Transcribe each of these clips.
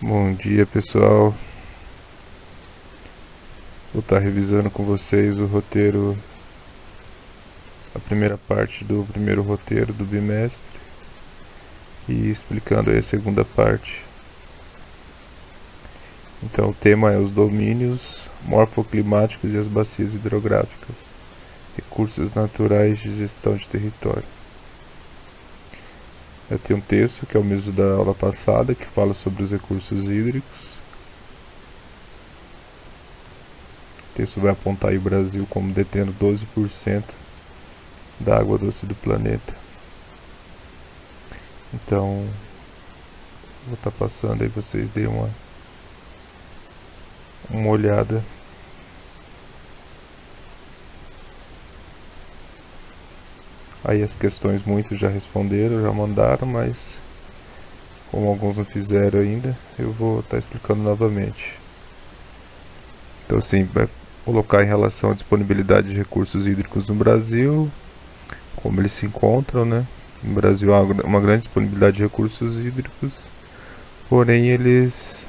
Bom dia, pessoal. Vou estar revisando com vocês o roteiro, a primeira parte do primeiro roteiro do bimestre e explicando aí a segunda parte. Então, o tema é os domínios morfoclimáticos e as bacias hidrográficas, recursos naturais de gestão de território. Eu tenho um texto que é o mesmo da aula passada, que fala sobre os recursos hídricos. O texto vai apontar aí o Brasil como detendo 12% da água doce do planeta. Então, vou estar passando aí, vocês deem uma olhada. Aí as questões muitos já responderam, já mandaram, mas como alguns não fizeram ainda, eu vou estar explicando novamente. Então, assim, vai colocar em relação à disponibilidade de recursos hídricos no Brasil, como eles se encontram, né? No Brasil há uma grande disponibilidade de recursos hídricos, porém eles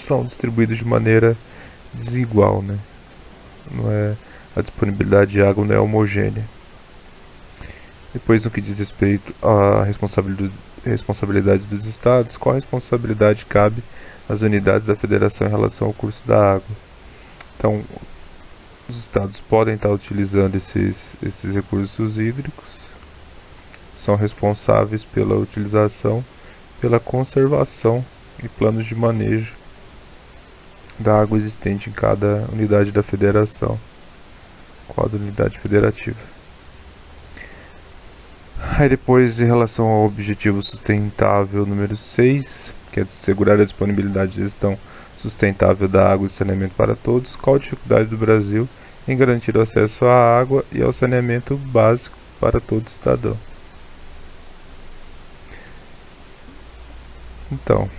são distribuídos de maneira desigual, né? Não é, a disponibilidade de água não é homogênea. Depois, no que diz respeito à responsabilidade dos estados, qual responsabilidade cabe às unidades da federação em relação ao curso da água? Então, os estados podem estar utilizando esses recursos hídricos, são responsáveis pela utilização, pela conservação e planos de manejo da água existente em cada unidade da federação, cada unidade federativa. Aí depois, em relação ao objetivo sustentável número 6, que é assegurar a disponibilidade de gestão sustentável da água e saneamento para todos, qual a dificuldade do Brasil em garantir o acesso à água e ao saneamento básico para todo cidadão? Então,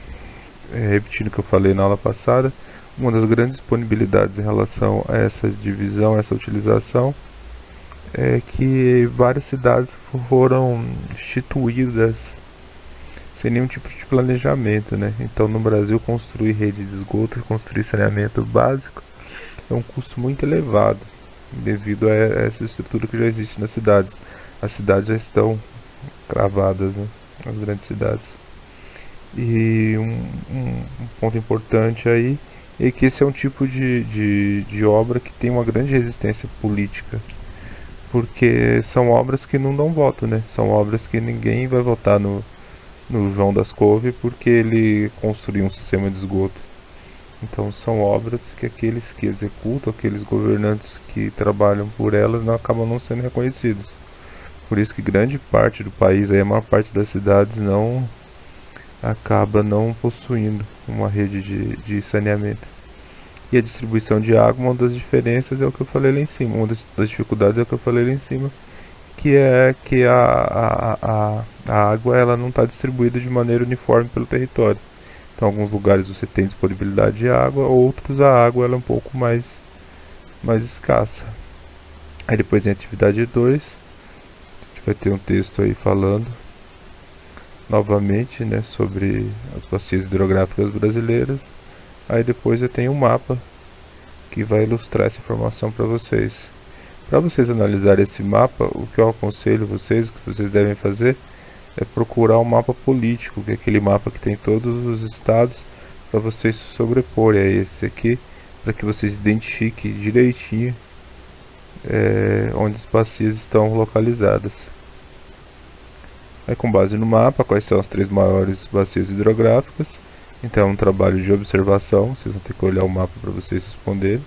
repetindo o que eu falei na aula passada, uma das grandes disponibilidades em relação a essa divisão, essa utilização, é que várias cidades foram instituídas sem nenhum tipo de planejamento, né? Então, no Brasil, construir rede de esgoto e construir saneamento básico é um custo muito elevado, devido a essa estrutura que já existe nas cidades. As cidades já estão cravadas, né? As grandes cidades. E um ponto importante aí é que esse é um tipo de obra que tem uma grande resistência política, porque são obras que não dão voto, né? São obras que ninguém vai votar no João das Couve porque ele construiu um sistema de esgoto. Então são obras que aqueles que executam, aqueles governantes que trabalham por elas, não acabam não sendo reconhecidos. Por isso que grande parte do país, aí a maior parte das cidades não acaba não possuindo uma rede de saneamento. E a distribuição de água, uma das diferenças é o que eu falei lá em cima, uma das dificuldades é o que eu falei lá em cima, que é que a água ela não está distribuída de maneira uniforme pelo território. Então, em alguns lugares você tem disponibilidade de água, outros a água ela é um pouco mais escassa. Aí depois em atividade 2, a gente vai ter um texto aí falando novamente, né, sobre as bacias hidrográficas brasileiras. Aí depois eu tenho um mapa que vai ilustrar essa informação para vocês. Para vocês analisarem esse mapa, o que eu aconselho vocês, o que vocês devem fazer, é procurar um mapa político, que é aquele mapa que tem todos os estados, para vocês sobreporem a esse aqui, para que vocês identifiquem direitinho onde as bacias estão localizadas. Aí, com base no mapa, quais são as 3 maiores bacias hidrográficas? Então é um trabalho de observação, vocês vão ter que olhar o mapa para vocês responderem.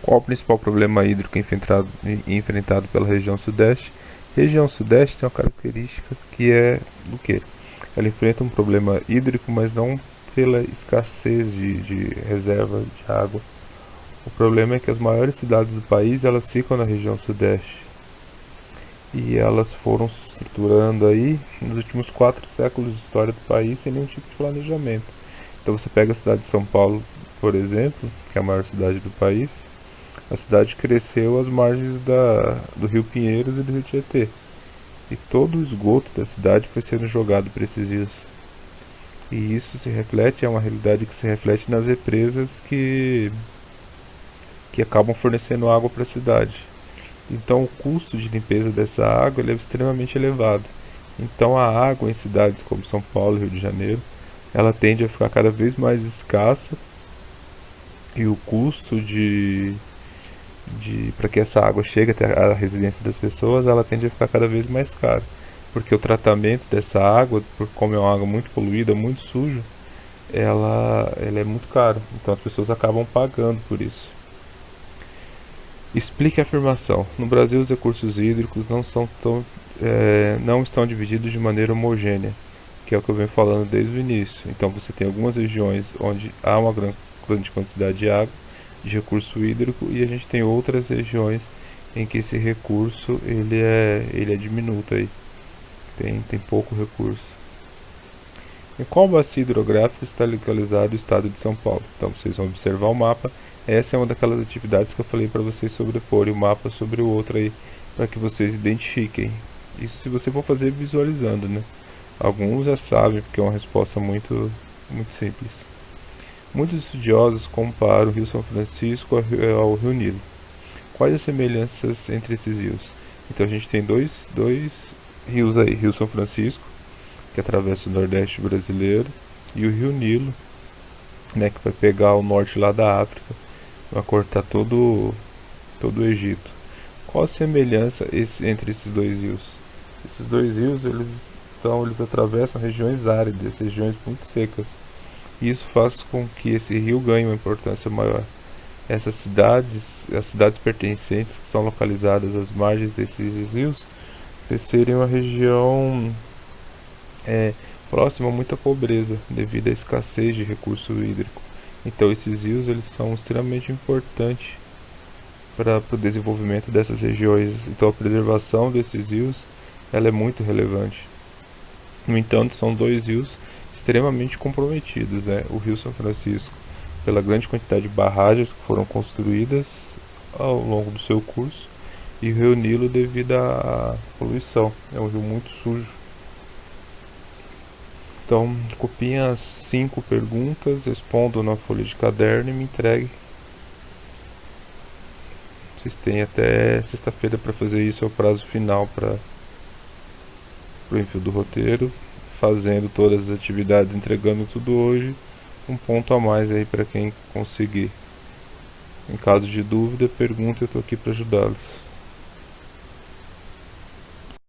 Qual o principal problema hídrico enfrentado pela região sudeste? A região sudeste tem uma característica que é do que? Ela enfrenta um problema hídrico, mas não pela escassez de reserva de água. O problema é que as maiores cidades do país elas ficam na região sudeste. E elas foram se estruturando aí nos últimos 4 séculos de história do país sem nenhum tipo de planejamento. Então você pega a cidade de São Paulo, por exemplo, que é a maior cidade do país. A cidade cresceu às margens do rio Pinheiros e do rio Tietê. E todo o esgoto da cidade foi sendo jogado para esses rios. E isso se reflete, é uma realidade que se reflete nas represas que acabam fornecendo água para a cidade. Então o custo de limpeza dessa água ele é extremamente elevado. Então a água em cidades como São Paulo e Rio de Janeiro, ela tende a ficar cada vez mais escassa e o custo de para que essa água chegue até a residência das pessoas, ela tende a ficar cada vez mais cara. Porque o tratamento dessa água, por como é uma água muito poluída, muito suja, ela é muito cara. Então as pessoas acabam pagando por isso. Explique a afirmação. No Brasil, os recursos hídricos não estão divididos de maneira homogênea, que é o que eu venho falando desde o início. Então, você tem algumas regiões onde há uma grande quantidade de água, de recurso hídrico, e a gente tem outras regiões em que esse recurso ele é diminuto aí. Tem pouco recurso. Em qual bacia hidrográfica está localizado o estado de São Paulo? Então, vocês vão observar o mapa. Essa é uma daquelas atividades que eu falei para vocês sobreporem o mapa sobre o outro aí, para que vocês identifiquem. Isso se você for fazer visualizando, né? Alguns já sabem, porque é uma resposta muito simples. Muitos estudiosos comparam o Rio São Francisco ao Rio Nilo. Quais as semelhanças entre esses rios? Então a gente tem dois rios aí, Rio São Francisco, que atravessa o Nordeste brasileiro, e o Rio Nilo, né, que vai pegar o norte lá da África, vai cortar todo o Egito. Qual a semelhança entre esses dois rios? Esses dois rios eles atravessam regiões áridas, regiões muito secas. E isso faz com que esse rio ganhe uma importância maior. As cidades pertencentes que são localizadas às margens desses rios, serem uma região próxima a muita pobreza devido à escassez de recurso hídrico. Então esses rios eles são extremamente importantes para o desenvolvimento dessas regiões. Então a preservação desses rios ela é muito relevante. No entanto, são dois rios extremamente comprometidos, né? O Rio São Francisco, pela grande quantidade de barragens que foram construídas ao longo do seu curso, e o Rio Nilo devido à poluição. É um rio muito sujo. Então, copiem as 5 perguntas, respondam na folha de caderno e me entreguem. Vocês têm até sexta-feira para fazer isso, é o prazo final para o envio do roteiro. Fazendo todas as atividades, entregando tudo hoje, um ponto a mais aí para quem conseguir. Em caso de dúvida, pergunta, eu estou aqui para ajudá-los.